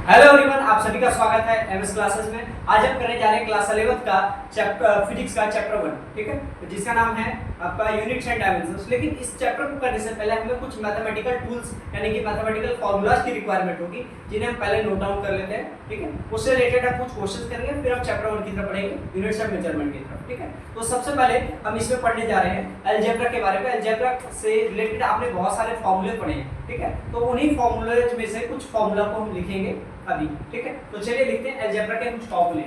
Hello everyone, आप सभी का स्वागत है एमएस क्लासेस में। आज हम करने जा रहे हैं क्लास 11 का चैप्टर फिजिक्स का चैप्टर 1, ठीक है, जिसका नाम है आपका यूनिट्स एंड डायमेंशंस। लेकिन इस चैप्टर को करने से पहले हमें कुछ मैथमेटिकल टूल्स यानी कि मैथमेटिकल फार्मूलाज की रिक्वायरमेंट होगी, जिन्हें हम पहले नोट डाउन कर लेते हैं, ठीक है। उससे रिलेटेड हम कुछ क्वेश्चंस करेंगे, फिर हम चैप्टर 1 की तरफ पढ़ेंगे, यूनिट्स एंड मेजरमेंट की तरफ, ठीक है। तो सबसे पहले हम इसमें पढ़ने जा रहे हैं अलजेब्रा के बारे में। अलजेब्रा से रिलेटेड आपने बहुत सारे फॉर्मूले पढ़े हैं, ठीक है, तो उन्हीं फॉर्मूले में से कुछ फॉर्मूला को हम लिखेंगे अभी, ठीक है। तो चलिए लिखते हैं अलजेब्रा के कुछ फॉर्मूले।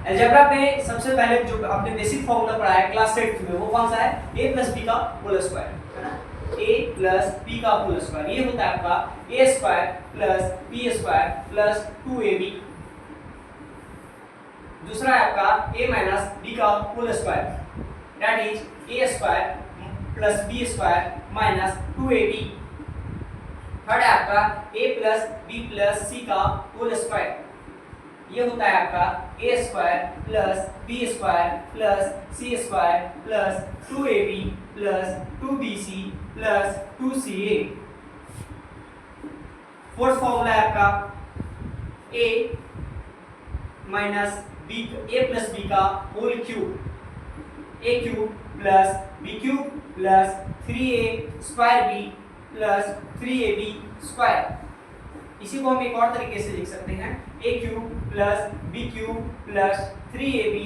अलजेब्रा में सबसे पहले जो आपने बेसिक फॉर्मूला पढ़ा है क्लास 8 में, वो कौन सा है? a + b का होल स्क्वायर, है ना। a + b का होल स्क्वायर, ये होता है आपका a² + b² + 2ab। दूसरा है आपका a - b का whole square, that is a² + b² - 2ab। Third है आपका a + b + c का होल स्क्वायर, ये होता है आपका a² + b² + c² + 2ab + 2bc + 2ca। Fourth formula है आपका a - b का whole cube, a³ + b³ + 3a² + 3ab²। इसी को हम एक और तरीके से लिख सकते हैं a³ + b³ + 3ab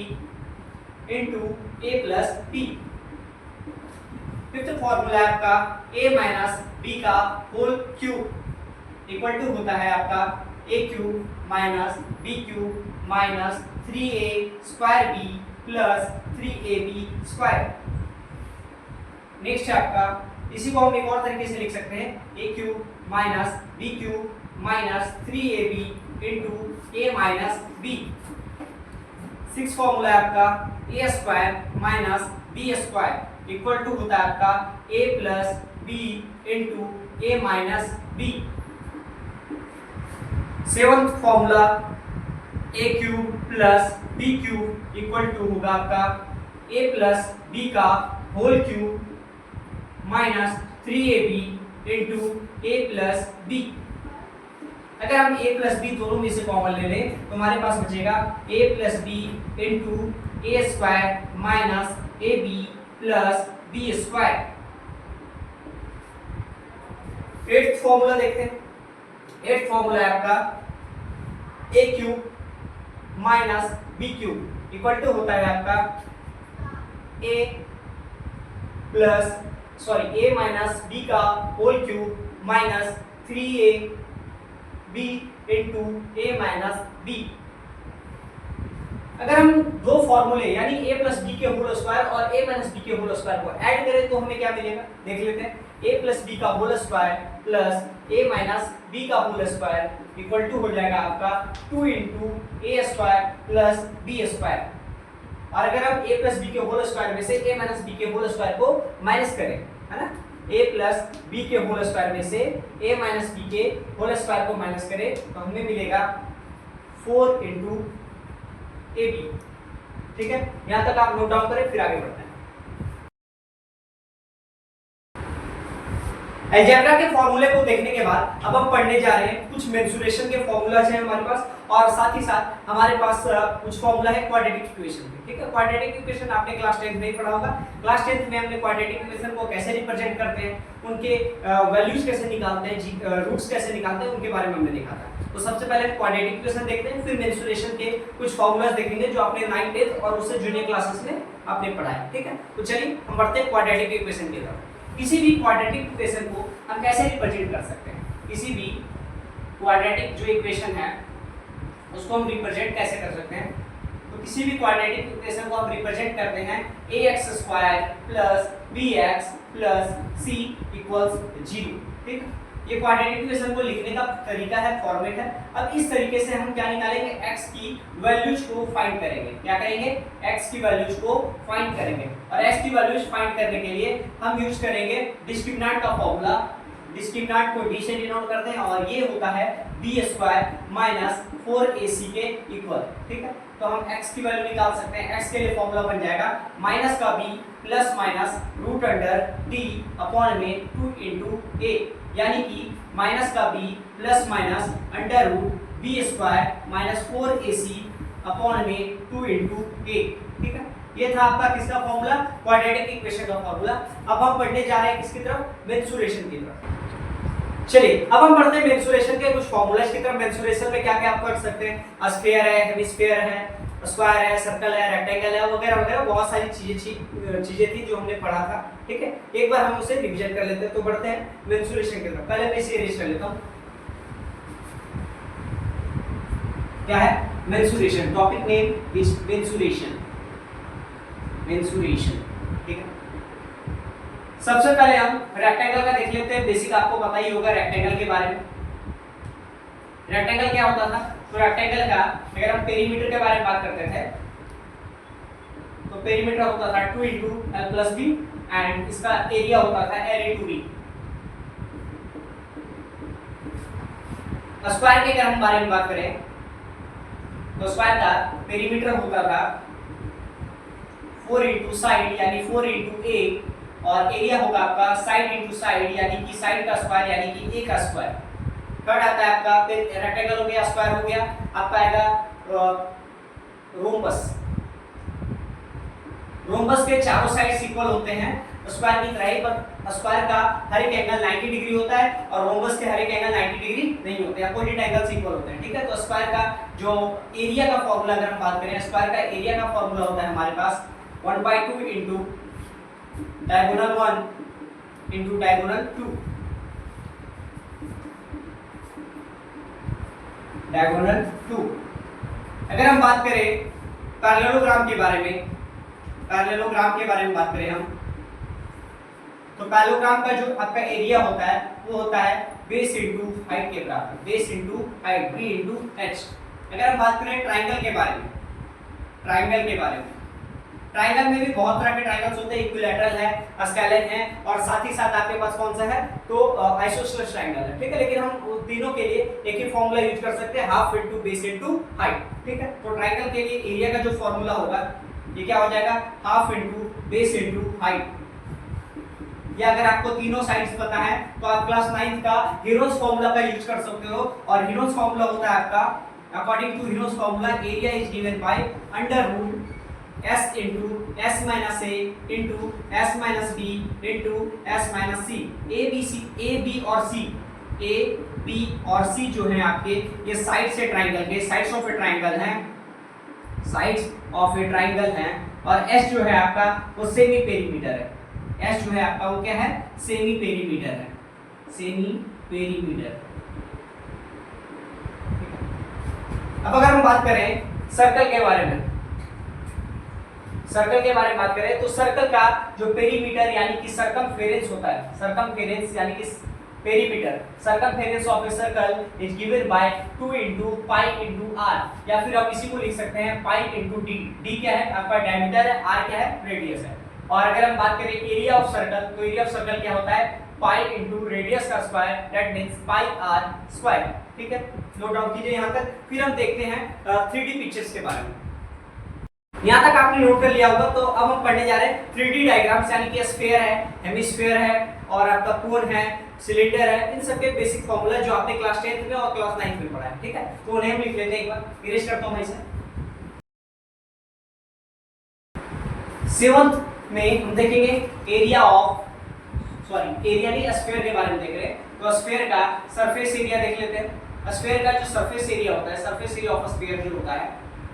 * a + b। Fifth formula है आपका a - b का होल क्यूब इक्वल टू होता है आपका a³ - b³ - 3a² b + 3ab²। Next है आपका, इसी को हम एक और तरीके से लिख सकते हैं a³ - b³ - 3ab * a - b। Six formula है आपका a² - b² इक्वल टू होता है आपका a + b * a - b। Seventh formula a³ + b³ equal to होगा आपका a + b का whole cube minus 3ab * a + b। अगर हम a + b दोनों में से कॉमन ले लें तो हमारे पास बचेगा a + b * a² - ab + b²। Eighth formula देखते हैं। एट्थ फॉर्मूला है आपका a³ - b³ इक्वल टू होता है आपका a - b का whole cube minus 3ab * a - b। अगर हम दो फॉर्मूले यानी a + b के होल स्क्वायर और a - b के होल स्क्वायर को ऐड करें तो हमें क्या मिलेगा, देख लेते हैं। a + b का whole square plus a - b का होल स्क्वायर इक्वल टू हो जाएगा आपका 2 * a² + b²। और अगर हम a + b के होल स्क्वायर में से a - b के होल स्क्वायर को माइनस करें, है ना, a + b के होल स्क्वायर में से a - b के होल स्क्वायर को माइनस करें तो हमें मिलेगा 4 * ab। ठीक है, यहां तक आप नोट डाउन करें, फिर आगे बढ़ते हैं। अलजेब्रा के फॉर्मूले को देखने के बाद अब हम पढ़ने जा रहे हैं कुछ मेंसुरेशन के फॉर्मूलाज हैं हमारे पास, और साथ ही साथ हमारे पास कुछ फॉर्मूला है क्वाड्रेटिक इक्वेशन के, ठीक है। क्वाड्रेटिक इक्वेशन आपने क्लास 10 में ही पढ़ा होगा। क्लास 10 में हमने क्वाड्रेटिक इक्वेशन को कैसे रिप्रेजेंट करते हैं, उनके वैल्यूज कैसे निकालते हैं, रूट्स कैसे निकालते हैं, उनके बारे में हमने देखा था। तो सबसे पहले क्वाड्रेटिक इक्वेशन देखते हैं, फिर मेंसुरेशन के कुछ फॉर्मूलाज देखेंगे जो आपने 9th 10th और उससे जूनियर क्लासेस में आपने पढ़ा है, ठीक है। तो चलिए हम बढ़ते हैं क्वाड्रेटिक इक्वेशन की तरफ। किसी भी क्वाड्रेटिक इक्वेशन को हम कैसे रिप्रेजेंट कर सकते हैं? किसी भी क्वाड्रेटिक जो इक्वेशन है उसको हम रिप्रेजेंट कैसे कर सकते हैं? तो किसी भी क्वाड्रेटिक इक्वेशन को हम रिप्रेजेंट करते हैं ax² + bx + c = 0, ठीक। ये क्वाड्रेटिक इक्वेशन को लिखने का तरीका है, फॉर्मेट है। अब इस तरीके से हम क्या निकालेंगे, x की वैल्यूज को फाइंड करेंगे। क्या करेंगे? x की वैल्यूज को फाइंड करेंगे, और x की वैल्यूज फाइंड करने के लिए हम यूज करेंगे डिस्क्रिमिनेंट का फॉर्मूला। डिस्क्रिमिनेंट को d से डिनोट करते हैं और ये होता है b² - 4ac के इक्वल, ठीक है। तो तो हम x की वैल्यू निकाल सकते हैं। x के लिए फॉर्मूला बन जाएगा माइनस का b plus minus root under d upon में 2 इंटू a, यानी कि माइनस का b plus minus under root b square minus 4ac upon में 2 इंटू a। ठीक है, ये था आपका किसका फॉर्मूला, क्वाड्रेटिक इक्वेशन का फॉर्मूला। अब हम पढ़ने जा रहे हैं किसकी तरफ, मेंसुरेशन की तरफ। चलिए अब हम पढ़ते हैं मेंसुरेशन के कुछ फॉर्मूलाज की तरफ। मेंसुरेशन में क्या क्या आप कर सकते हैं, स्फीयर है, हेमिस्फीयर है, स्क्वायर है, सर्कल है, रेक्टेंगल है, वगैरह वगैरह बहुत सारी चीजें थी जो हमने पढ़ा था। ठीक है, एक बार हम उसे रिवीजन कर लेते हैं। तो बढ़ते हैं मेंसुरेशन की तरफ। पहले मैं इसे अरेंज कर लेता हूं। क्या है mensuration, topic name is mensuration. Mensuration, ठीक है। सबसे पहले हम रेक्टेंगल का देख लेते हैं। बेसिक आपको पता ही होगा रेक्टेंगल के बारे में। रेक्टेंगल क्या होता था, तो रेक्टेंगल का अगर हम पेरीमीटर के बारे में बात करते थे तो पेरीमीटर होता था 2 into L plus B and इसका एरिया होता था एल इंटू बी। स्क्वायर के अगर हम बारे में बात करें तो स्क्वायर का पेरीमीटर होता था 4 इंटू साइड यानी 4 इंटू ए, और एरिया होगा आपका साइड इंटू साइड यानी कि साइड का स्क्वायर यानी कि ए का स्क्वायर। थर्ड आता है आपका रेक्टेंगल हो गया, स्क्वायर हो गया, आपका आएगा रोम्बस। रोम्बस के चारों साइड्स इक्वल होते हैं स्क्वायर की तरह ही, पर स्क्वायर का हर एक एंगल 90 डिग्री होता है और रोम्बस के हर एक एंगल 90 डिग्री नहीं होते, अपोजिट एंगल्स इक्वल होते हैं। ठीक है, तो स्क्वायर का जो एरिया का फॉर्मूला अगर हम बात करें, स्क्वायर का एरिया का फॉर्मूला होता है हमारे पास 1/2 into diagonal 1 into diagonal 2, diagonal 2। अगर हम बात करें पैरेललोग्राम के बारे में, पैरेललोग्राम के बारे में बात करें हम, तो पैरेललोग्राम का जो आपका एरिया होता है वो होता है बेस इंटू हाइट के बराबर, base into height, b into h। अगर हम बात करें ट्राइंगल के बारे में, ट्राइंगल के बारे में, ट्राइंगल में भी बहुत तरह के ट्राइंगल्स होते हैं, इक्विलैटरल है, स्केलेन है, और साथ ही साथ आपके पास कौन सा है, तो आइसोसेलेस ट्राइंगल है। ठीक है, लेकिन हम तीनों के लिए एक ही फॉर्मूला यूज कर सकते हैं, half into base into height. ठीक है, तो ट्राइंगल के लिए एरिया का जो फॉर्मूला होगा ये क्या हो जाएगा, half into base into height. या अगर आपको तीनों साइड्स पता है तो आप क्लास 9th का हीरोज फॉर्मूला का यूज कर सकते हो, और हीरोज फॉर्मूला होता है आपका, according to Heron's formula area is given by under root s into s minus a into s minus b into s minus c। a b और c, a b और c जो है आपके ये side से ट्राइंगल के sides of A triangle हैं, sides of A triangle हैं, और s जो है आपका वो सेमी पेरीमीटर है। s जो है आपका वो क्या है, सेमी पेरीमीटर है, सेमी पेरीमीटर। अब अगर हम बात करें सर्कल के बारे में, सर्कल के बारे में बात करें तो सर्कल का जो पेरीमीटर यानी कि सर्कमफेरेंस होता है, सर्कमफेरेंस यानी कि perimeter, circumference of a circle is given by 2 into pi into R, या फिर आप इसी को लिख सकते हैं पाई इंटू डी। डी क्या है आपका डायमीटर है, आर क्या है रेडियस है। और अगर हम बात करें एरिया ऑफ सर्कल, तो एरिया ऑफ सर्कल क्या होता है, पाई इंटू रेडियस का square, that means pi R square. ठीक है, नोट डाउन कीजिए यहाँ तक। फिर हम देखते हैं 3D पिक्चर्स के बारे में। यहाँ तक आपने नोट कर लिया होगा, तो अब हम पढ़ने जा रहे हैं 3D डायग्राम्स, यानी कि स्फीयर है, हेमिस्फीयर है, और आपका कोन है, सिलेंडर है, इन सब के बेसिक फॉर्मूला जो आपने क्लास 10th में और क्लास 9th में पढ़ा है। ठीक है, तो उन्हें हम लिख लेते हैं, एक बार इरेज करता हूं मैं इसे। 7th में हम देखेंगे एरिया ऑफ, सॉरी एरिया नहीं, स्फीयर के बारे में देख रहे हैं। तो स्फीयर का सरफेस एरिया देख लेते हैं। स्फीयर का जो सरफेस एरिया होता है, सरफेस एरिया ऑफ स्फीयर जो होता है,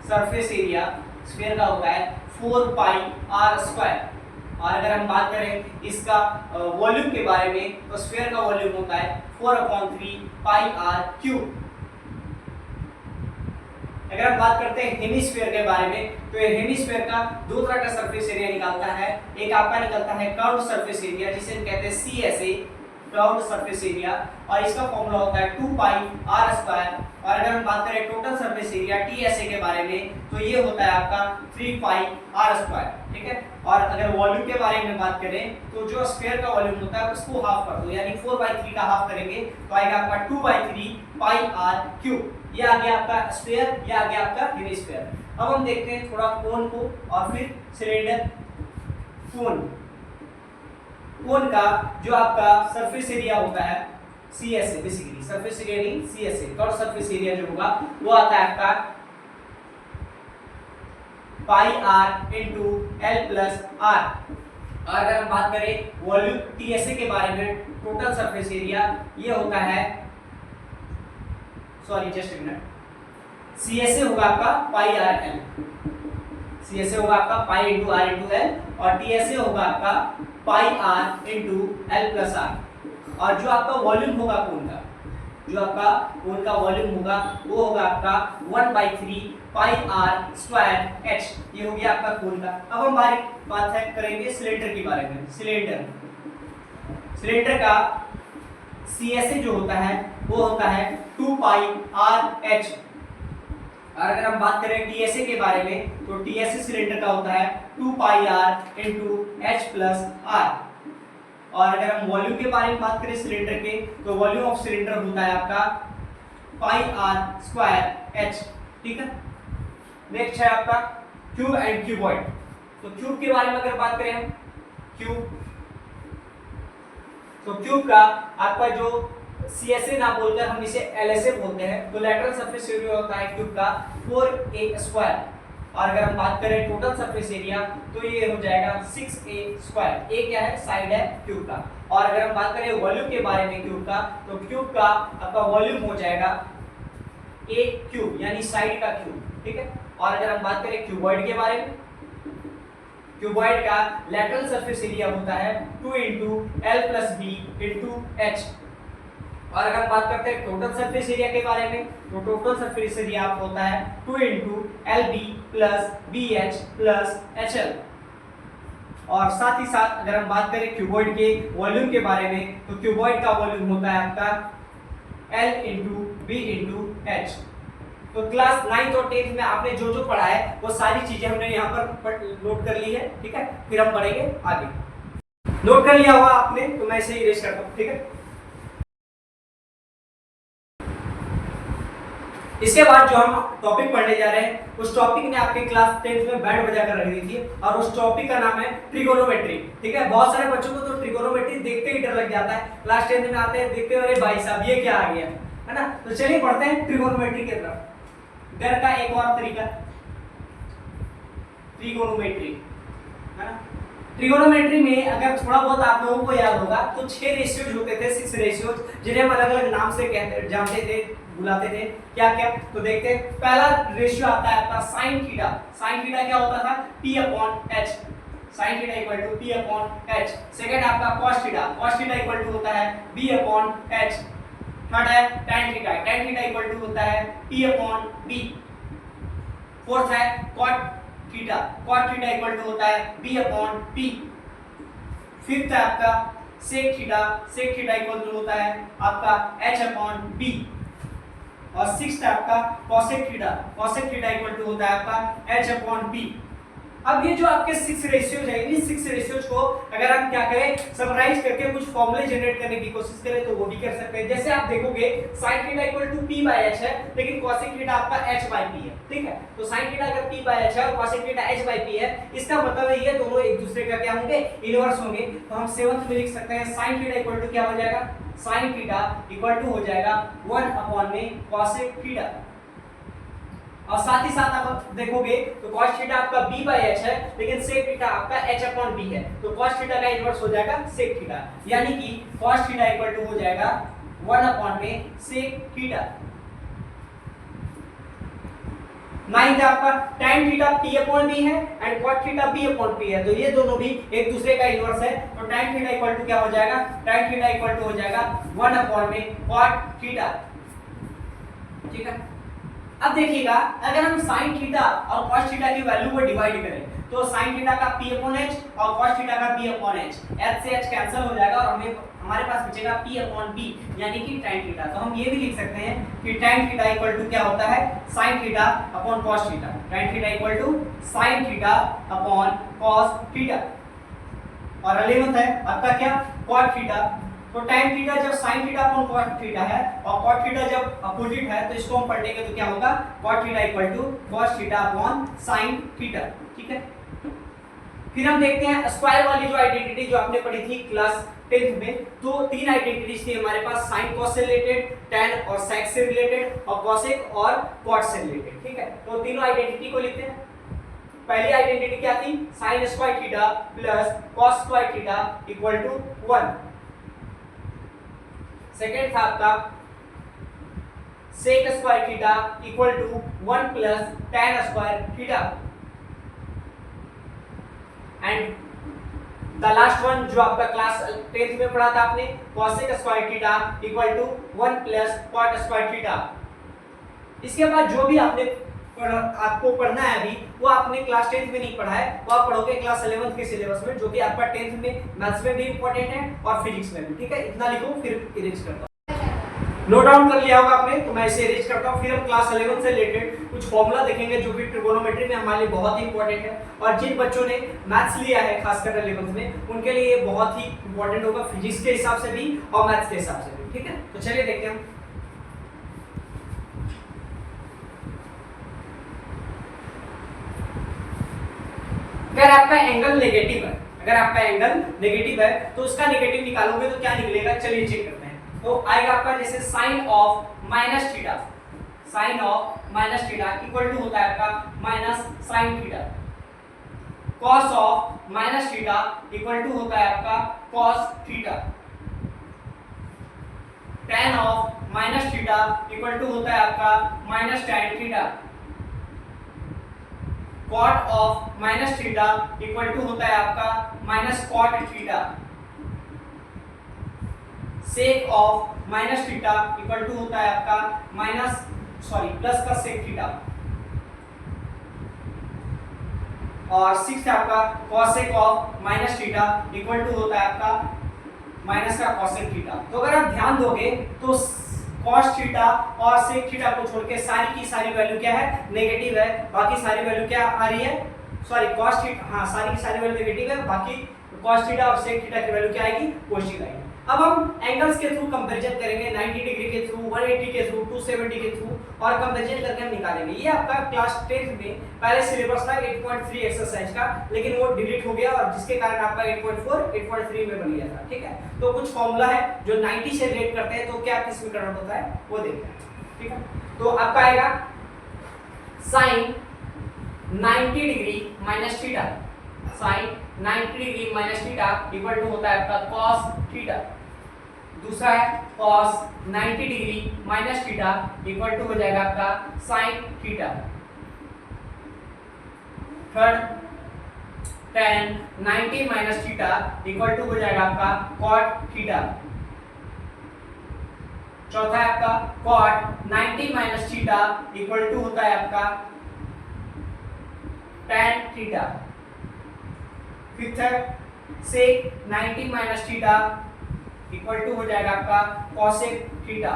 सरफेस एरिया स्फीयर का होता है 4 पाई आर स्क्वायर। और अगर हम बात करें इसका वॉल्यूम के बारे में, तो स्फीयर का वॉल्यूम होता है 4/3 पाई आर क्यूब। अगर हम बात करते हैं हेमिस्फीयर के बारे में, तो ये हेमिस्फीयर का दो तरह का सरफेस एरिया निकलता है। एक आपका निकलता है कर्व्ड सरफेस एरिया, जिसे हम कहते हैं CSA, कर्व्ड सरफेस एरिया, और इसका फॉर्मूला होता है 2 पाई आर स्क्वायर। और अगर हम बात करें टोटल सरफेस एरिया TSA के बारे में, तो ये होता है आपका 3 पाई आर स्क्वायर। ठीक है, और अगर वॉल्यूम के बारे में बात करें, तो जो स्फीयर का वॉल्यूम होता है उसको हाफ कर दो, यानी 4/3 का हाफ करेंगे तो आएगा आपका 2/3 पाई आर क्यूब। ये आ गया आपका स्फीयर, ये आ गया आपका हेमिस्फीयर। अब हम देखते हैं थोड़ा कोन को और फिर सिलेंडर। कोन का जो आपका सरफेस एरिया होता है CSA, बेसिकली सरफेस एरिया नहीं CSA, कर्व सरफेस एरिया जो होगा वो आता है आपका pi r into L plus R. और अगर हम बात करें वॉल्यूम TSA के बारे में, टोटल सरफेस एरिया, ये होता है, सॉरी जस्ट एक मिनट, CSA होगा आपका पाई r एल, CSA होगा आपका pi into r into L, और TSA होगा आपका pi r into L plus R. और जो आपका वॉल्यूम होगा कोन का, जो आपका कोन का वॉल्यूम होगा वो होगा आपका 1/3 पाई r स्क्वायर h, ये हो गया आपका कोन का। अब हम बात करेंगे सिलेंडर के बारे में। सिलेंडर का CSA जो होता है वो होता है 2 पाई r h। और अगर हम बात करें TSA के बारे में, तो TSA सिलेंडर का होता है 2 पाई r into h plus r। और अगर हम वॉल्यूम के बारे में बात करें सिलेंडर के, तो वॉल्यूम ऑफ सिलेंडर होता है आपका पाई r स्क्वायर h, ठीक है। नेक्स्ट है आपका क्यूब एंड क्यूबॉइड। तो क्यूब के बारे में अगर बात करें हम, क्यूब का आपका जो CSA ना बोलकर हम इसे LSA बोलते हैं, तो लेटरल सरफेस एरिया होता है क्यूब का 4a स्क्वायर। और अगर हम बात करें टोटल सरफेस एरिया, तो ये हो जाएगा 6a स्क्वायर। ए क्या है, साइड है क्यूब का। और अगर हम बात करें वॉल्यूम के बारे में क्यूब का, तो क्यूब का आपका वॉल्यूम हो जाएगा a क्यूब, यानी साइड का क्यूब, ठीक है। और अगर हम बात करें क्यूबॉइड के बारे में, क्यूबॉइड का लेटरल सरफेस एरिया होता है 2 into L plus B into H. और अगर हम बात करते हैं टोटल सरफेस एरिया के बारे में, तो टोटल सरफेस एरिया आपको होता है 2 into L B plus B H plus H L. और साथ ही साथ अगर हम बात करें क्यूबॉइड के वॉल्यूम के बारे में, तो क्यूबॉइड का वॉल्यूम होता है आपका L into B into H. तो क्लास 9th और 10th में आपने जो जो पढ़ा है वो सारी चीजें हमने यहाँ पर नोट कर ली है, ठीक है। फिर हम पढ़ेंगे आगे। नोट कर लिया होगा आपने, तो मैं इसे इरेज करता हूँ, ठीक है। इसके बाद जो हम टॉपिक पढ़ने जा रहे हैं, उस टॉपिक ने आपके क्लास 10th में बैंड बजा कर रख दी थी, और उस टॉपिक का नाम है ट्रिगोनोमेट्री, ठीक है। बहुत सारे बच्चों को तो ट्रिगोनोमेट्री देखते ही डर लग जाता है, क्लास 10th में आते हैं देखते हैं अरे भाई साहब ये क्या आ गया, है ना। तो चलिए पढ़ते हैं ट्रिगोनोमेट्री की तरफ। डर का एक और तरीका ट्रिगोनोमेट्री, है ना। ट्रिगोनोमेट्री में अगर थोड़ा बहुत आप लोगों को याद होगा, तो 6 रेशियोज होते थे, 6 रेशियोज, जिन्हें हम अलग अलग नाम से जानते थे, बुलाते थे। क्या क्या, तो देखते हैं। पहला रेशियो आता है आपका साइन थीटा। साइन थीटा क्या होता था, p/h, sine theta equal to p/h। Second आपका cos theta, cos theta equal to होता है b/h। थर्ड है tan theta, tan theta equal to होता है p/b। फोर्थ है cot theta, cot theta equal to होता है b/p। फिफ्थ है आपका sec theta, sec theta equal to होता है आपका h/b। और सिक्स्थ है आपका cosec theta, cosec theta equal to होता है आपका h/p। अब ये जो आपके 6 रेशियोज है, इन 6 रेशियोज को अगर हम क्या करें, समराइज करके कुछ फॉर्मूले जनरेट करने की कोशिश करें तो वो भी कर सकते हैं। जैसे आप देखोगे sin theta equal to p/h है, लेकिन cosec थीटा आपका h/p है, ठीक है। तो sin थीटा अगर p/h है और cosec थीटा h/p है, इसका मतलब है ये दोनों एक दूसरे का क्या होंगे, इनवर्स होंगे। तो हम 7th में लिख सकते हैं sin थीटा इक्वल टू क्या हो जाएगा, sin थीटा इक्वल टू हो जाएगा 1 में cosec थीटा। और साथ ही साथ आप देखोगे तो cos थीटा आपका b/h है, लेकिन sec थीटा आपका h/b है, तो cos थीटा का इनवर्स हो जाएगा sec थीटा, यानी कि cos थीटा इक्वल टू हो जाएगा 1 में sec थीटा। 9th आपका tan थीटा p/b है एंड cot थीटा b/p है, तो ये दोनों भी एक दूसरे का इनवर्स है। तो tan थीटा इक्वल टू क्या हो जाएगा, tan थीटा इक्वल टू हो जाएगा 1 में cot थीटा, ठीक है। अब देखिएगा, अगर हम sin थीटा और cos थीटा की वैल्यू को डिवाइड करें, तो sin थीटा का p/h और cos थीटा का p/h, h से h कैंसिल हो जाएगा और हमारे पास बचेगा p/b, यानी कि tan थीटा। तो हम ये भी लिख सकते हैं कि tan थीटा इक्वल टू क्या होता है, sin theta upon cos theta. tan theta equal to sin theta upon cos theta. और 11th है आपका क्या, cot थीटा। तो tan थीटा जब sin theta upon cot theta है और cot थीटा जब अपोजिट है तो इसको हम पढ़ेंगे तो क्या होगा cot theta equal to cos theta upon sin theta. ठीक है, फिर हम देखते हैं स्क्वायर वाली जो आइडेंटिटी जो आपने पढ़ी थी क्लास 10th में। तो तीन आइडेंटिटीज थी हमारे पास, sin cos से रिलेटेड, tan और sec से रिलेटेड और cosec और cot से रिलेटेड। ठीक है, तो तीनों आइडेंटिटी को लिखते हैं। पहली आइडेंटिटी क्या थी, sin square theta plus cos square theta equal to 1। Second था आपका sec square theta equal to 1 plus tan square theta. And the last one जो आपका क्लास 10th में पढ़ा था आपने, cosec square theta equal to 1 plus cot square theta. इसके बाद जो भी आपको पढ़ना है अभी वो आपने क्लास 10th में नहीं पढ़ा है, वो आप पढ़ोगे क्लास 11th के सिलेबस में, जो कि आपका 10th में मैथ्स में भी इंपॉर्टेंट है और फिजिक्स में भी। ठीक है, इतना लिखो फिर इरेज करता हूं। नोट डाउन कर लिया होगा आपने, तो मैं इसे इरेज करता हूं। फिर हम क्लास 11 से रिलेटेड कुछ फॉर्मूला देखेंगे जो कि ट्रिगोनोमेट्री में हमारे लिए बहुत ही इंपॉर्टेंट है, और जिन बच्चों ने मैथ्स लिया है खासकर 11th में उनके लिए ये बहुत ही इंपॉर्टेंट होगा, फिजिक्स के हिसाब से भी और मैथ्स के हिसाब से भी। ठीक है, तो चलिए देखते हैं हम। अगर आपका एंगल नेगेटिव है, अगर आपका एंगल नेगेटिव है तो उसका नेगेटिव निकालोगे तो क्या निकलेगा, चलिए चेक करते हैं। तो आएगा आपका जैसे sine of minus theta, sine of minus theta equal to होता है आपका minus sine theta. Cos of minus theta equal to होता है आपका cos theta. tan of minus theta equal to होता है आपका minus tan theta. cot of minus theta equal to होता है आपका minus cot theta. sec of minus theta equal to होता है आपका प्लस का sec थीटा। और सिक्स्थ आपका cosec of minus theta equal to होता है आपका माइनस का cosec थीटा। तो अगर आप ध्यान दोगे तो cos थीटा और sec थीटा को छोड़ के सारी की सारी वैल्यू क्या है, नेगेटिव है। बाकी सारी वैल्यू क्या आ रही है, cos थीटा, हाँ सारी की सारी वैल्यू नेगेटिव है, बाकी cos थीटा और sec थीटा की वैल्यू क्या आएगी, पॉजिटिव आएगी। अब हम एंगल्स के थ्रू कंपैरिजन करेंगे, 90 डिग्री के थ्रू, 180 के थ्रू, 270 के थ्रू, और कंपैरिजन करके हम निकालेंगे। ये आपका क्लास 10th में पहले सिलेबस था 8.3 एक्सरसाइज का, लेकिन वो डिलीट हो गया और जिसके कारण आपका 8.4 8.3 में बन गया था। ठीक है, तो कुछ फॉर्मूला है जो 90 से रिलेट करते हैं, तो क्या किसमें कन्वर्ट होता है वो देखते हैं। ठीक है, तो आपका आएगा sin 90 degree minus theta, sin 90 degree minus theta equal to होता है आपका cos थीटा। दूसरा है cos 90 degree minus theta equal to हो जाएगा आपका sin theta. Third tan 90 minus theta equal to हो जाएगा आपका cot थीटा। चौथा है आपका cot 90 minus theta equal to होता है आपका tan थीटा। फिफ्थ है sec 90 minus theta equal to हो जाएगा आपका cosec थीटा।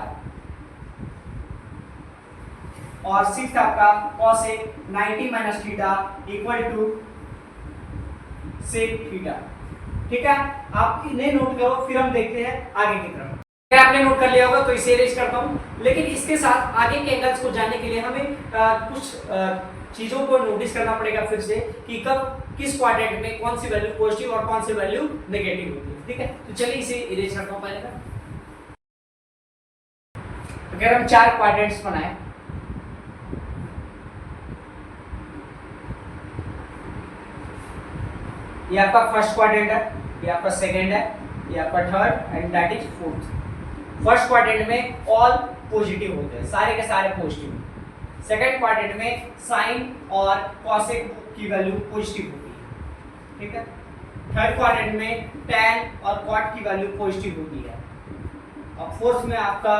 और सिक्स्थ आपका cosec 90 minus theta equal to sec theta. ठीक है, आप इन्हें नोट करो, फिर हम देखते हैं आगे की तरफ। अगर आपने नोट कर लिया होगा तो इसे इरेज करता हूं, लेकिन इसके साथ आगे के एंगल्स को जानने के लिए हमें कुछ चीजों को नोटिस करना पड़ेगा फिर से कि कब किस क्वाड्रेंट में कौन सी वैल्यू पॉजिटिव और कौन सी वैल्यू नेगेटिव होती है। ठीक है, तो चलिए इसे इरेज करता हूं पहले का। अगर हम 4 क्वाड्रेंट्स बनाए, ये आपका फर्स्ट क्वाड्रेंट है, ये आपका सेकंड है, ये आपका third and that is fourth. First quadrant में ऑल पॉजिटिव होते हैं, सारे के सारे पॉजिटिव। सेकंड क्वाड्रेंट में साइन और कॉसेक की वैल्यू पॉजिटिव होती है। ठीक है, थर्ड क्वाड्रेंट में tan और cot की वैल्यू पॉजिटिव होती है, और फोर्थ में आपका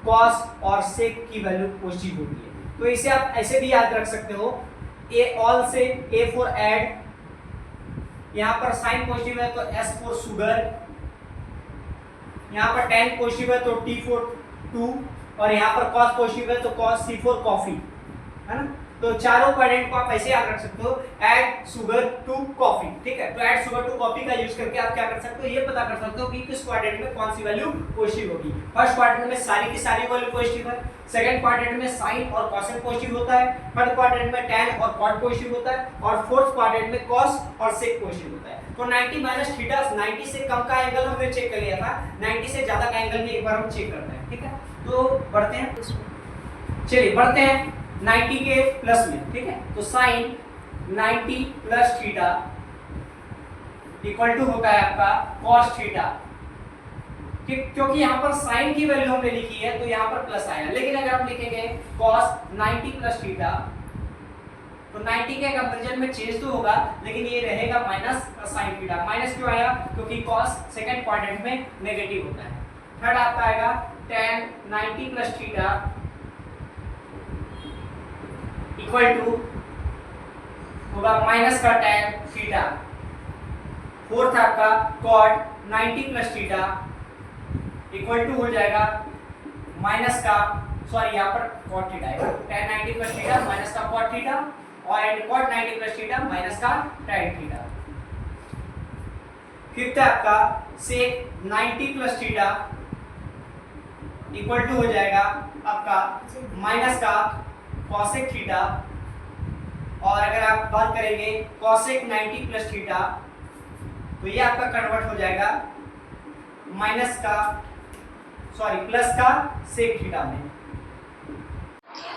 cos और sec की वैल्यू पॉजिटिव होती है। तो इसे आप ऐसे भी याद रख सकते हो, a ऑल से a फॉर ऐड, यहाँ पर साइन पॉजिटिव है तो s फॉर सुगर, यहाँ पर tan पॉजिटिव है तो t फॉर टू, और यहाँ पर cos पॉजिटिव है तो cos, c फॉर कॉफी, है ना। तो चारों क्वाड्रेंट को आप ऐसे याद रख सकते हो, ऐड शुगर टू कॉफी, ठीक है। तो ऐड शुगर टू कॉफी का यूज करके आप क्या कर सकते हो, ये पता कर सकते हो कि किस क्वाड्रेंट में कौन सी वैल्यू पॉजिटिव होगी। फर्स्ट क्वाड्रेंट में सारी की सारी वैल्यू पॉजिटिव है, सेकंड क्वाड्रेंट में साइन और कोसेक पॉजिटिव होता है, थर्ड क्वाड्रेंट में tan और cot पॉजिटिव होता है, और फोर्थ क्वाड्रेंट में cos और sec पॉजिटिव होता है। तो 90 माइनस थीटा, 90 से कम का एंगल हमने चेक कर लिया था, 90 से ज्यादा का एंगल में एक बार हम चेक करते हैं, ठीक है। तो बढ़ते हैं, चलिए बढ़ते हैं 90 के प्लस में, ठीक है। तो sine 90 plus theta equal to होता है आपका cos थीटा, क्योंकि यहाँ पर साइन की वैल्यू हमने लिखी है तो यहाँ पर प्लस आया, लेकिन अगर आप लिखेंगे cos 90 प्लस थीटा तो 90 के कंपैरिजन में चेंज तो होगा, लेकिन ये रहेगा माइनस साइन थीटा। माइनस क्यों आया, क्योंकि cos सेकंड क्वाड्रेंट में नेगेटिव होता है। थर्ड आपका आएगा tan 90 plus theta equal to होगा माइनस का tan थीटा। फोर्थ आपका cot 90 plus theta equal to हो जाएगा माइनस का, सॉरी यहाँ पर cot थीटा आएगा, tan 90 प्लस थीटा माइनस का cot थीटा, और and cot 90 plus theta minus का tan थीटा। फिफ्थ आपका sec 90 plus theta equal to हो जाएगा आपका माइनस का cosec थीटा, और अगर आप बात करेंगे cosec 90 प्लस थीटा तो ये आपका कन्वर्ट हो जाएगा माइनस का, सॉरी प्लस का sec थीटा में।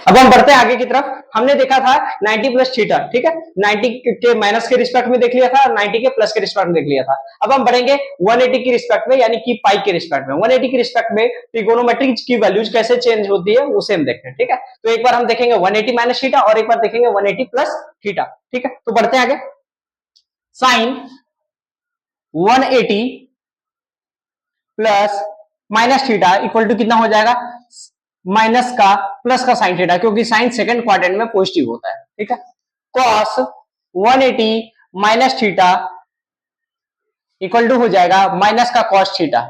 अब हम बढ़ते हैं आगे की तरफ। हमने देखा था 90 प्लस थीटा, ठीक है, 90 के माइनस के रिस्पेक्ट में देख लिया था, 90 के प्लस के रिस्पेक्ट में देख लिया था। अब हम बढ़ेंगे 180 की रिस्पेक्ट में, यानी कि पाई के रिस्पेक्ट में। 180 की रिस्पेक्ट में ट्रिगोनोमेट्री की वैल्यूज कैसे चेंज होती है उसे हम देखते हैं, ठीक है। तो एक बार हम देखेंगे 180 माइनस थीटा और एक बार देखेंगे 180 प्लस थीटा, ठीक है। तो बढ़ते हैं आगे। Sine 180 plus minus theta equal to कितना हो जाएगा, माइनस का प्लस का साइन थीटा, क्योंकि साइन सेकंड क्वाड्रेंट में पॉजिटिव होता है, ठीक है। Cos 180 minus theta equal to हो जाएगा माइनस का cos theta.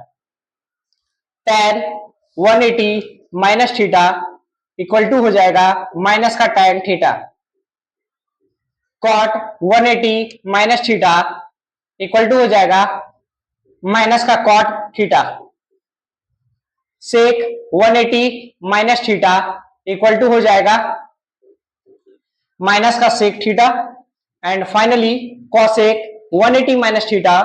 tan 180 minus theta equal to हो जाएगा माइनस का tan theta. cot 180 minus theta equal to हो जाएगा माइनस का cot theta. sec 180 minus theta equal to हो जाएगा माइनस का sec theta. And finally cosec 180 minus theta,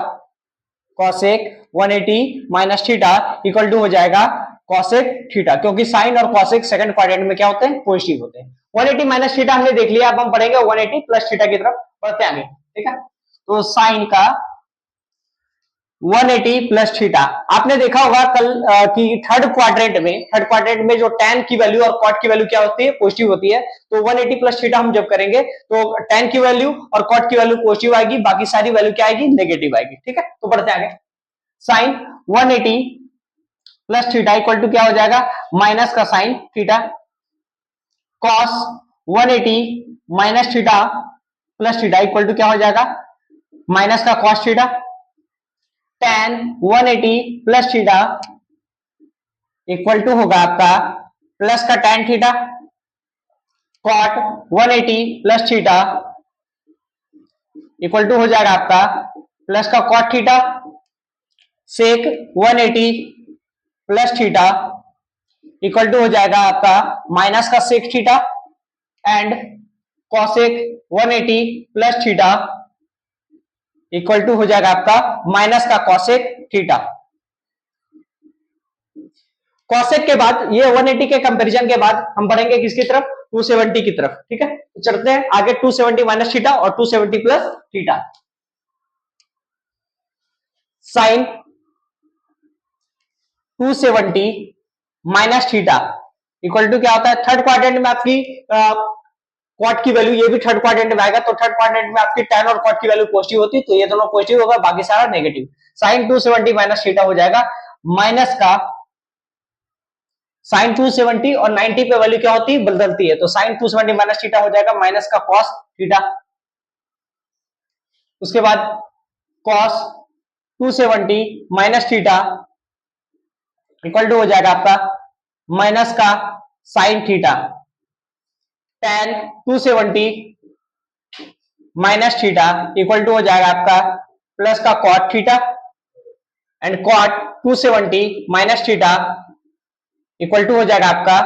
cosec 180 minus theta equal to हो जाएगा cosec थीटा, क्योंकि साइन और cosec सेकंड क्वाड्रेंट में क्या होते हैं, पॉजिटिव होते हैं। 180 माइनस थीटा हमने देख लिया, अब हम पढ़ेंगे 180 प्लस थीटा की तरफ बढ़ते आगे, ठीक है। तो साइन का 180 प्लस थीटा, आपने देखा होगा कल कि थर्ड क्वाड्रेंट में जो tan की वैल्यू और cot की वैल्यू क्या होती है, पॉजिटिव होती है। तो 180 प्लस थीटा हम जब करेंगे तो tan की वैल्यू और cot की वैल्यू पॉजिटिव आएगी, बाकी सारी वैल्यू क्या आएगी, नेगेटिव आएगी, ठीक है। तो बढ़ते आगे। Sine 180 plus theta equal to क्या हो जाएगा, माइनस का sine theta. Cos 180 minus theta plus theta equal to क्या हो जाएगा, माइनस का cos theta. tan 180 plus theta equal to होगा आपका प्लस का tan theta. cot 180 plus theta equal to हो जाएगा आपका प्लस का cot theta. sec 180 plus theta equal to हो जाएगा आपका माइनस का sec theta. And cosec 180 plus theta equal to हो जाएगा आपका माइनस का cosec थीटा। cosec के बाद ये 180 के कंपैरिजन के बाद हम बढ़ेंगे किसकी तरफ, 270 की तरफ, ठीक है। तो चलते हैं आगे 270 माइनस थीटा और 270 plus theta. Sine 270 minus theta equal to क्या होता है, थर्ड क्वाड्रेंट में आपकी cot की वैल्यू, ये भी थर्ड क्वाड्रेंट में आएगा, तो थर्ड क्वाड्रेंट में आपकी tan और cot की वैल्यू पॉजिटिव होती है, तो ये दोनों पॉजिटिव होगा, बाकी सारा नेगेटिव। साइन 270 माइनस थीटा हो जाएगा माइनस का साइन 270 और 90 पे वैल्यू क्या होती है, बदलती है, तो साइन 270 माइनस थीटा हो जाएगा माइनस का कॉस थीटा। उसके बाद cos 270 minus theta equal to हो जाएगा आपका माइनस का sine theta. tan 270 minus theta equal to हो जाएगा आपका प्लस का cot theta and cot 270 minus theta equal to हो जाएगा आपका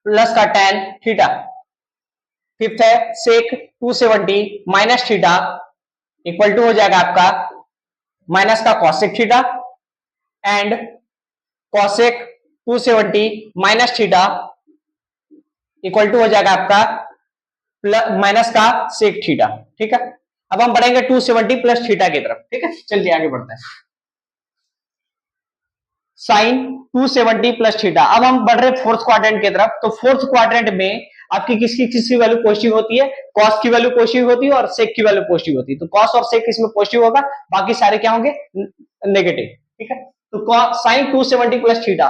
प्लस का tan थीटा। फिफ्थ है sec 270 minus theta equal to हो जाएगा आपका माइनस का cosec theta and cosec 270 minus theta equal to हो जाएगा आपका माइनस का sec थीटा। ठीक है, अब हम बढ़ेंगे 270 प्लस थीटा की तरफ। ठीक है, चलिए आगे बढ़ते हैं। Sine 270 plus theta. अब हम बढ़ रहे फोर्थ क्वाड्रेंट की तरफ। तो फोर्थ क्वाड्रेंट में आपकी किसकी वैल्यू पॉजिटिव होती है? कॉस की वैल्यू पॉजिटिव होती है और सेक की वैल्यू पॉजिटिव होती है। तो कॉस और सेक इसमें पॉजिटिव होगा, बाकी सारे क्या होंगे? नेगेटिव। ठीक है, तो साइन 270 प्लस थीटा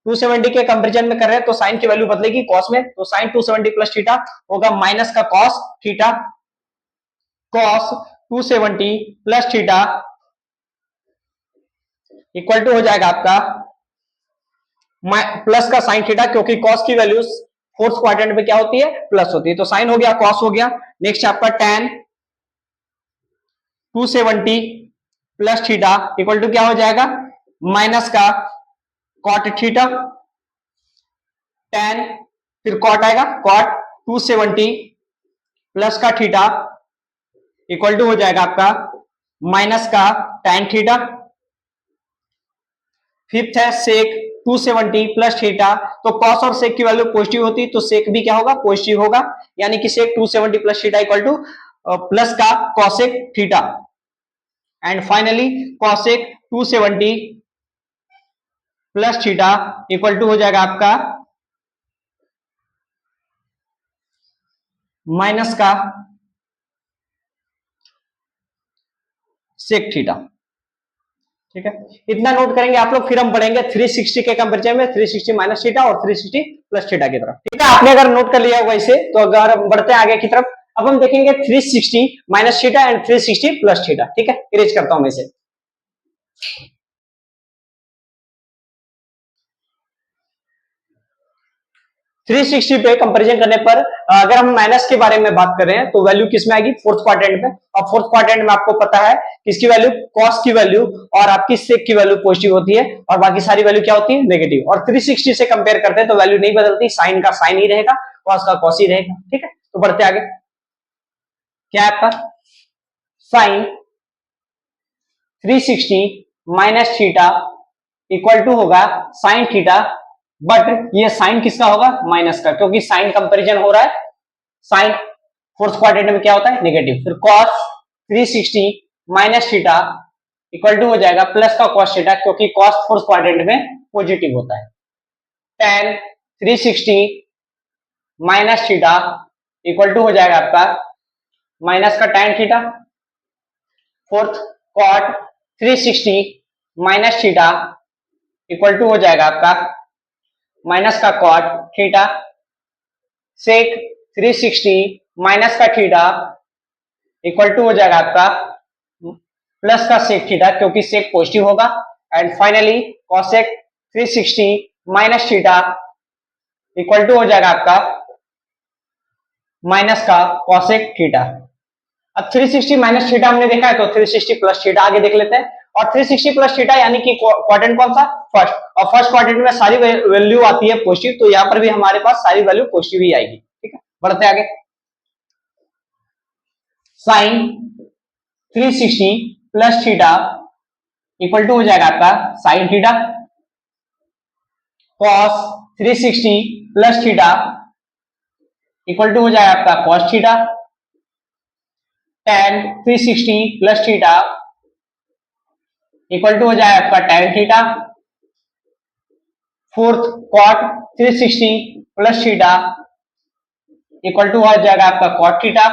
270 के कंपेरिजन में कर रहे हैं तो साइन की वैल्यू बदलेगी कॉस में। तो साइन 270 प्लस थीटा होगा माइनस का cos theta, cos 270 plus theta equal to हो जाएगा आपका प्लस का साइन थीटा, क्योंकि कॉस की वैल्यू फोर्थ क्वाड्रेंट में क्या होती है? प्लस होती है। तो साइन हो गया, कॉस हो गया। नेक्स्ट आपका tan 270 plus theta equal to क्या हो जाएगा? माइनस का cot थीटा, tan फिर cot आएगा, cot 270 प्लस का थीटा इक्वल टू हो जाएगा आपका माइनस का tan थीटा। फिफ्थ है sec 270 प्लस थीटा। तो cos और sec की वैल्यू पॉजिटिव होती है तो sec भी क्या होगा? पॉजिटिव होगा, यानी कि sec 270 plus theta equal to plus का cosec theta and finally cosec 270 plus theta equal to हो जाएगा आपका माइनस का sec थीटा। ठीक है, इतना नोट करेंगे आप लोग। फिर हम बढ़ेंगे 360 के कंपेरिजन में 360 माइनस थीटा और 360 प्लस थीटा की तरफ। ठीक है, आपने अगर नोट कर लिया होगा इसे तो अगर हम बढ़ते हैं आगे की तरफ, अब हम देखेंगे 360 minus theta and 360 plus theta. ठीक है, इरेज करता हूं मैं इसे। 360 पे कंपैरिजन करने पर अगर हम माइनस के बारे में बात कर रहे हैं तो वैल्यू किस में आएगी? फोर्थ क्वाड्रेंट में। और फोर्थ क्वाड्रेंट में आपको पता है किसकी वैल्यू? कॉस की वैल्यू और आपकी सेक की वैल्यू पॉजिटिव होती है और बाकी सारी वैल्यू क्या होती है? नेगेटिव। और 360 से कंपेयर करते हैं तो वैल्यू नहीं बदलती, साइन का साइन ही रहेगा, कॉस का कॉस ही रहेगा। ठीक है, तो बढ़ते आगे। क्या है आपका? Sine 360 minus theta equal to होगा साइन थीटा, बट ये साइन किसका होगा? माइनस का, क्योंकि साइन कंपैरिजन हो रहा है। साइन फोर्थ क्वाड्रेंट में क्या होता है? नेगेटिव। फिर cos 360 minus theta equal to हो जाएगा प्लस का cos थीटा, क्योंकि cos फोर्थ क्वाड्रेंट में पॉजिटिव होता है। tan 360 minus theta equal to हो जाएगा आपका माइनस का tan theta. Fourth cot 360 minus theta equal to हो जाएगा आपका माइनस का cot थीटा। सेक 360 माइनस का थीटा इक्वल टू हो जाएगा आपका प्लस का सेक थीटा, क्योंकि सेक पॉजिटिव होगा। And finally cosec 360 minus theta equal to हो जाएगा आपका माइनस का cosec थीटा। अब 360 माइनस थीटा हमने देखा है तो 360 प्लस थीटा आगे देख लेते हैं। और 360 प्लस थीटा यानी कि क्वाड्रेंट कौन सा? फर्स्ट। और फर्स्ट क्वाड्रेंट में सारी वैल्यू आती है पॉजिटिव, तो यहां पर भी हमारे पास सारी वैल्यू पॉजिटिव ही आएगी। ठीक है, बढ़ते आगे। Sine 360 plus theta equal to हो जाएगा आपका sine theta. Cos 360 plus theta equal to हो जाएगा आपका cos theta. tan 360 plus theta equal to हो जाएगा आपका tan theta. Fourth cot 360 plus theta equal to हो जाएगा आपका cot theta.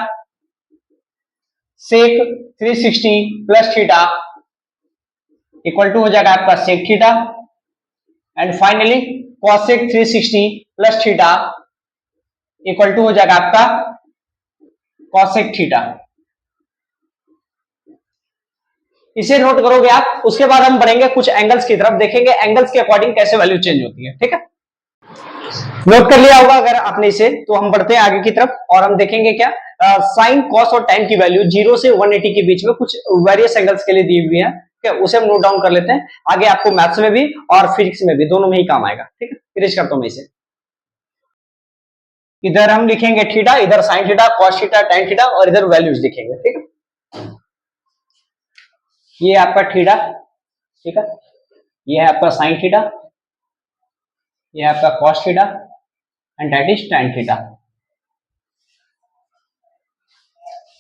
sec 360 plus theta equal to हो जाएगा आपका sec theta. And finally cosec 360 plus theta equal to हो जाएगा आपका cosec थीटा। इसे नोट करोगे आप। उसके बाद हम बढ़ेंगे कुछ एंगल्स की तरफ, देखेंगे एंगल्स के अकॉर्डिंग कैसे वैल्यू चेंज होती है। ठीक है, नोट कर लिया होगा अगर आपने इसे, तो हम बढ़ते हैं आगे की तरफ और हम देखेंगे क्या साइन कॉस और tan की वैल्यू 0 से 180 के बीच में कुछ वेरियस एंगल्स के लिए दी हुई है, ठीक है, उसे हम नोट डाउन कर लेते हैं। आगे आपको मैथ्स में भी और फिजिक्स में भी दोनों में ही काम आएगा, ठीक है। फिनिश करता हूं मैं इसे। इधर हम लिखेंगे थीटा, इधर sign theta, cos theta, tan theta और इधर वैल्यूज लिखेंगे, ठीक है। ये आपका थीटा, ठीक है, ये है आपका साइन थीटा, ये है आपका cos theta and that is tan theta.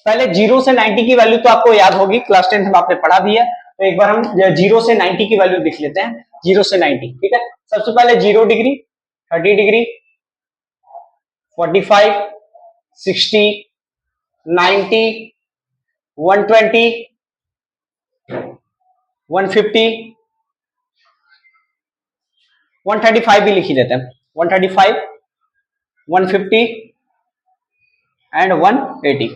पहले 0 से 90 की वैल्यू तो आपको याद होगी, क्लास 10 में आपने पढ़ा भी है, तो एक बार हम 0 से 90 की वैल्यू लिख लेते हैं। 0 से 90, ठीक है। सबसे पहले 0 डिग्री, 30 डिग्री, 45, 60, 90, 120, 150, 135 भी लिख ही देते हैं। 135, 150 एंड 180,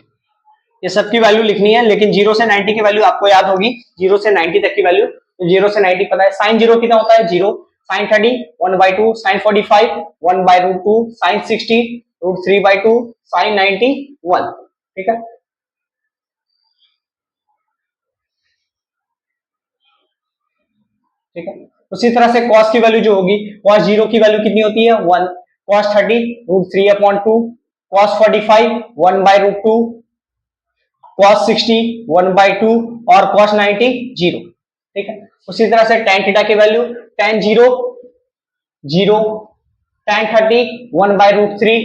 ये सबकी वैल्यू लिखनी है, लेकिन 0 से 90 की वैल्यू आपको याद होगी। 0 से 90 तक की वैल्यू, तो 0 से 90 पता है। साइन 0 कितना होता है? 0। साइन 30 1/2, साइन 45 1/√2, साइन 60 √3/2, साइन 90 1, ठीक है। ठीक है, उसी तरह से cos की वैल्यू जो होगी, cos 0 की वैल्यू कितनी होती है? 1। cos 30 √3/2, cos 45 1/√2, cos 60 1/2 और cos 90 0, ठीक है। उसी तरह से tan थीटा की value, tan 0 0, tan 30 1/√3,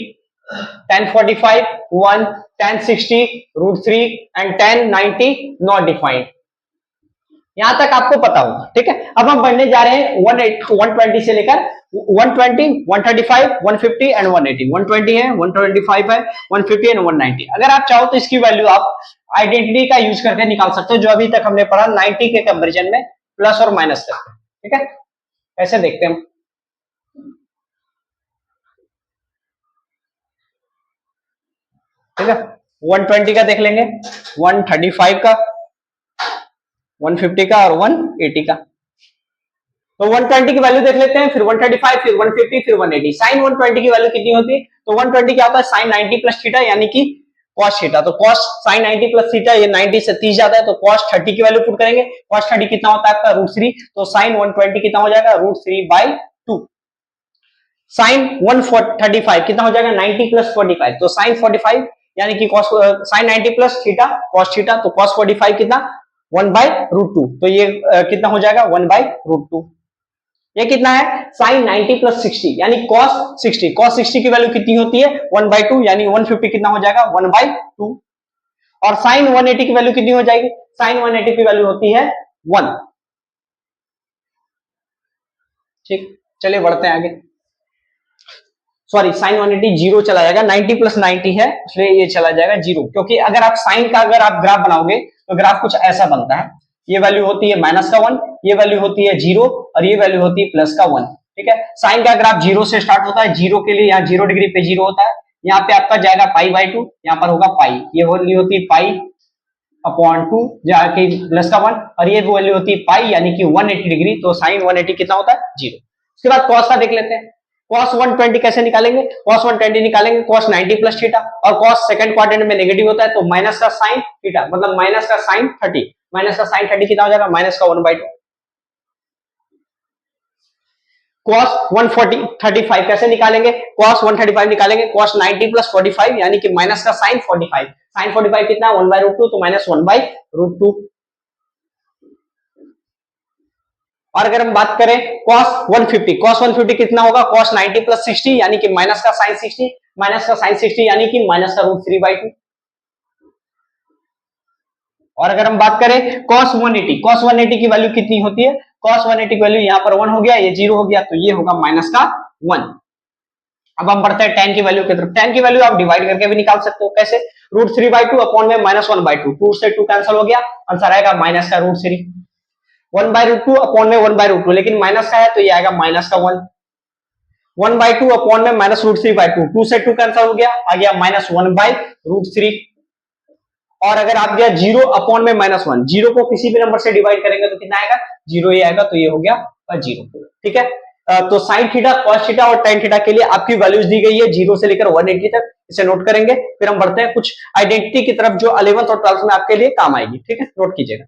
tan 45 1, tan 60 √3 and tan 90 not defined. यहां तक आपको पता होगा, ठीक है। अब हम बढ़ने जा रहे हैं 120 से लेकर 120, 135, 150 एंड 180। 120 है, 125 है, 150 एंड 190। अगर आप चाहो तो इसकी वैल्यू आप आइडेंटिटी का यूज करके निकाल सकते हो, जो अभी तक हमने पढ़ा 90 के कंपेरिजन में प्लस और माइनस करके, ठीक है। ऐसे देखते हैं हम, ठीक है। 120 का देख लेंगे, 135 का, 150 का और 180 का। तो 120 की वैल्यू देख लेते हैं, फिर 135, फिर 150, फिर 180। साइन 120 की वैल्यू कितनी होती है? तो 120 क्या होता है? साइन 90 प्लस थीटा, यानी कि cos थीटा। तो cos साइन 90 प्लस थीटा, ये 90 से 30 जाता है, तो cos 30 की वैल्यू पुट करेंगे। cos 30 कितना होता है आपका? √3। तो साइन 120 कितना हो जाएगा? √3/2। साइन 135 कितना हो जाएगा? 90 प्लस 45, तो साइन 45 यानी कि cos sine 90 plus theta cos theta, तो cos 45 कितना? 1/√2। तो ये कितना हो जाएगा? 1/√2। ये कितना है? साइन 90 प्लस 60 यानी cos 60। cos 60 की वैल्यू कितनी होती है? 1/2, यानी 150 कितना हो जाएगा? 1/2। और साइन 180 की वैल्यू कितनी हो जाएगी? साइन 180 की वैल्यू होती है 1, ठीक। चलिए बढ़ते हैं आगे। सॉरी, साइन 180 जीरो चला जाएगा, 90 प्लस 90 है, इसलिए ये चला जाएगा जीरो। क्योंकि अगर आप साइन का अगर आप ग्राफ बनाओगे तो ग्राफ कुछ ऐसा बनता है। ये वैल्यू होती है माइनस का 1, ये वैल्यू होती है 0 और ये वैल्यू होती है प्लस का 1, ठीक है। साइन का ग्राफ 0 से स्टार्ट होता है, 0 के लिए यहाँ 0 डिग्री पे 0 होता है, यहाँ पे आपका जाएगा π/2, यहाँ पर होगा पाई, ये वैल्यू होती है π/2 जाके प्लस का 1, और ये वैल्यू होती है पाई यानी कि 180 डिग्री। तो साइन 180 कितना होता है? 0। उसके बाद कॉस का देख लेते हैं। cos 120 कैसे निकालेंगे? cos 120 निकालेंगे cos 90 प्लस थीटा, और cos सेकंड क्वाड्रेंट में नेगेटिव होता है, तो माइनस का साइन थीटा, मतलब माइनस का साइन 30। माइनस का साइन 30 कितना हो जाएगा? माइनस का 1/2। cos 135 कैसे निकालेंगे? cos 135 निकालेंगे cos 90 प्लस 45 यानी कि माइनस का साइन 45। साइन 45 कितना? 1/√2, तो माइनस 1/√2। और अगर हम बात करें cos 150 कितना होगा? cos 90 प्लस 60 यानी कि माइनस का साइन 60, माइनस का साइन 60 यानी कि माइनस का √3/2। और अगर हम बात करें cos 180 की वैल्यू कितनी होती है? cos 180 की वैल्यू यहाँ पर 1 हो गया, ये 0 हो गया, तो ये होगा माइनस का 1। अब हम बढ़ते हैं tan की वैल्यू की तरफ। tan की वैल्यू आप डिवाइड करके भी निकाल सकते हो। कैसे? √3/2 अपॉन में -1/2, 2 से 2 कैंसिल हो गया, आंसर आएगा माइनस का √3। 1/√2 अपॉन में 1/√2, लेकिन माइनस का है तो ये आएगा माइनस का 1। 1/2 अपॉन में -√3/2, 2 से 2 कैंसिल हो गया, आ गया -1/√3। और अगर आप गया 0 अपॉन में -1, 0 को किसी भी नंबर से डिवाइड करेंगे तो कितना आएगा? 0 ही आएगा, तो ये हो गया 0, ठीक है। तो साइन थीटा, कॉस थीटा और टेन थीटा के लिए आपकी वैल्यूज दी गई है 0 से लेकर 180 तक, इसे नोट करेंगे। फिर हम बढ़ते हैं कुछ आइडेंटिटी की तरफ जो 11th और 12th में आपके लिए काम आएगी, ठीक है, नोट कीजिएगा।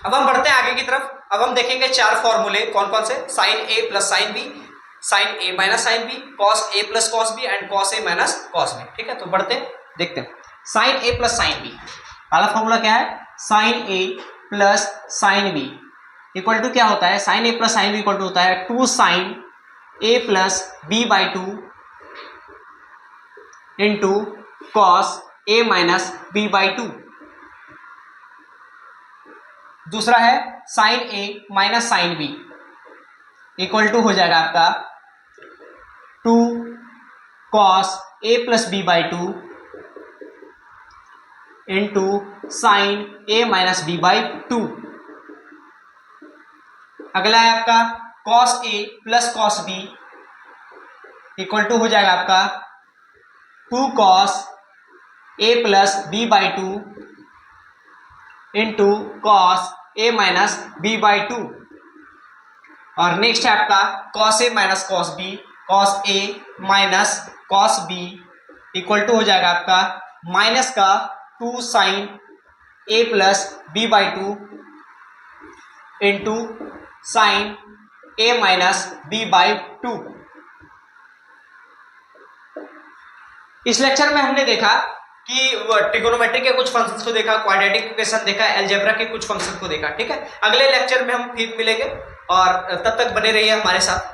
अब हम बढ़ते हैं आगे की तरफ। अब हम देखेंगे चार फॉर्मूले कौन कौन से, sine A plus sine B, sine A minus sine B, cos A plus cos B and cos A minus cos B, ठीक है। तो बढ़ते हैं, देखते हैं sine A plus sine B. पहला फॉर्मूला क्या है, sine A plus sine B equal to क्या होता है, sine A plus sine B equal to होता है 2 sine A plus B by 2 into cos A minus B by 2। दूसरा है sine A minus sine B equal to हो जाएगा आपका 2 cos A plus B by 2 into sine A minus B by 2। अगला है आपका cos A plus cos B equal to हो जाएगा आपका 2 cos A plus B by 2 into cos A minus B by 2। और नेक्स्ट है आपका cos A minus cos B, cos A minus cos B equal to हो जाएगा आपका minus का 2 sine A plus B by 2 into sine A minus B by 2। इस lecture में हमने देखा कि ट्रिगोनोमेट्री के कुछ फंक्शंस को देखा, क्वाड्रेटिक इक्वेशन देखा, अलजेब्रा के कुछ फंक्शन को देखा, ठीक है। अगले लेक्चर में हम फिर मिलेंगे और तब तक बने रहिए हमारे साथ।